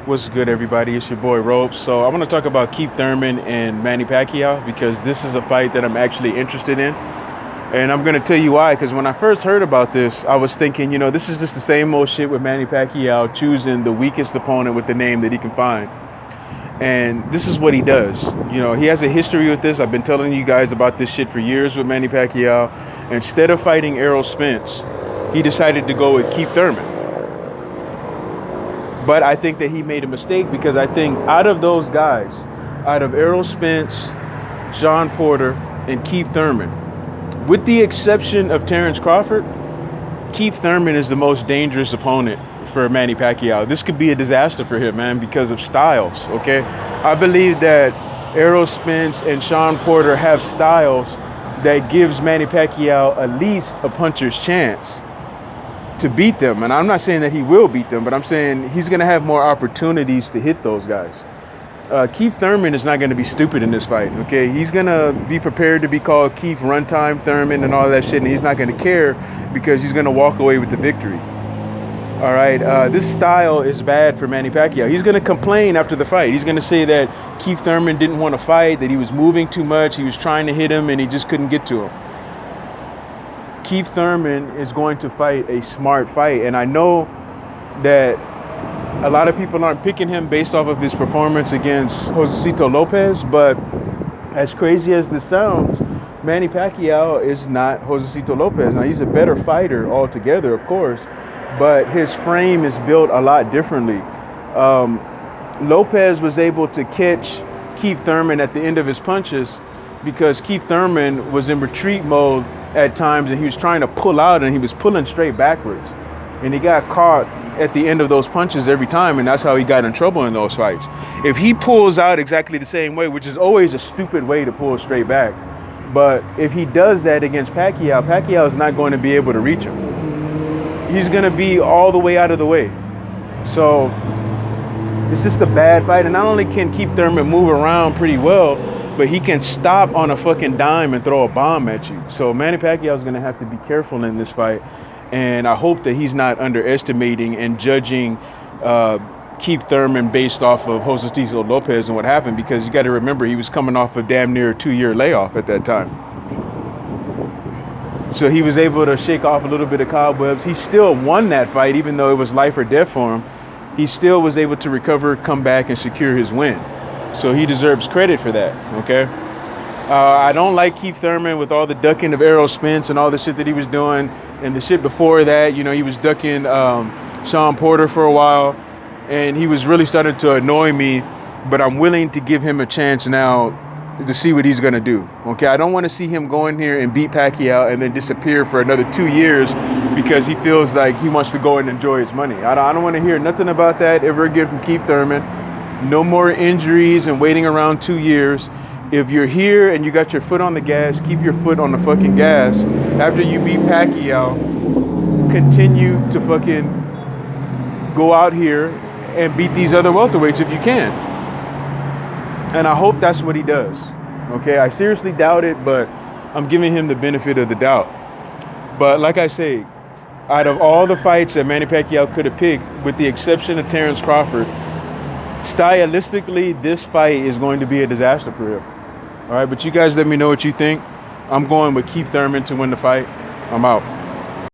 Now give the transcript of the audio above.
What's good, everybody? It's your boy Ropes. So I want to talk about Keith Thurman and Manny Pacquiao because this is a fight that I'm actually interested in. And I'm going to tell you why, because when I first heard about this, I was thinking, this is just the same old shit with Manny Pacquiao choosing the weakest opponent with the name that he can find. And this is what he does. He has a history with this. I've been telling you guys about this shit for years with Manny Pacquiao. Instead of fighting Errol Spence, he decided to go with Keith Thurman. But I think that he made a mistake because I think out of those guys, out of Errol Spence, Shawn Porter, and Keith Thurman, with the exception of Terrence Crawford, Keith Thurman is the most dangerous opponent for Manny Pacquiao. This could be a disaster for him, man, because of styles, okay? I believe that Errol Spence and Shawn Porter have styles that gives Manny Pacquiao at least a puncher's chance to beat them. And I'm not saying that he will beat them, but I'm saying he's going to have more opportunities to hit those guys. Keith Thurman is not going to be stupid in this fight, okay? He's going to be prepared to be called Keith Runtime Thurman and all that shit, and he's not going to care because he's going to walk away with the victory. All right, this style is bad for Manny Pacquiao. He's going to complain after the fight. He's going to say that Keith Thurman didn't want to fight, that he was moving too much, he was trying to hit him, and he just couldn't get to him. Keith Thurman is going to fight a smart fight, and I know that a lot of people aren't picking him based off of his performance against Josecito Lopez, but as crazy as this sounds, Manny Pacquiao is not Josecito Lopez. Now, he's a better fighter altogether, of course, but his frame is built a lot differently. Lopez was able to catch Keith Thurman at the end of his punches because Keith Thurman was in retreat mode at times, and he was trying to pull out, and he was pulling straight backwards, and he got caught at the end of those punches every time, and that's how he got in trouble in those fights. If he pulls out exactly the same way, which is always a stupid way to pull straight back, but if he does that against Pacquiao, Pacquiao is not going to be able to reach him. He's going to be all the way out of the way. So it's just a bad fight, and not only can Keith Thurman move around pretty well, but he can stop on a fucking dime and throw a bomb at you. So Manny Pacquiao is going to have to be careful in this fight. And I hope that he's not underestimating and judging Keith Thurman based off of Josecito Lopez and what happened, because you got to remember he was coming off a damn near 2-year layoff at that time. So he was able to shake off a little bit of cobwebs. He still won that fight, even though it was life or death for him. He still was able to recover, come back, and secure his win. So he deserves credit for that, okay? I don't like Keith Thurman with all the ducking of Errol Spence and all the shit that he was doing. And the shit before that, he was ducking Shawn Porter for a while. And he was really starting to annoy me. But I'm willing to give him a chance now to see what he's going to do, okay? I don't want to see him go in here and beat Pacquiao and then disappear for another 2 years because he feels like he wants to go and enjoy his money. I don't want to hear nothing about that ever again from Keith Thurman. No more injuries and waiting around 2 years. If you're here and you got your foot on the gas, keep your foot on the fucking gas. After you beat Pacquiao, continue to fucking go out here and beat these other welterweights if you can. And I hope that's what he does. Okay, I seriously doubt it, but I'm giving him the benefit of the doubt. But like I say, out of all the fights that Manny Pacquiao could have picked, with the exception of Terrence Crawford, stylistically, this fight is going to be a disaster for him. All right, but you guys let me know what you think. I'm going with Keith Thurman to win the fight. I'm out.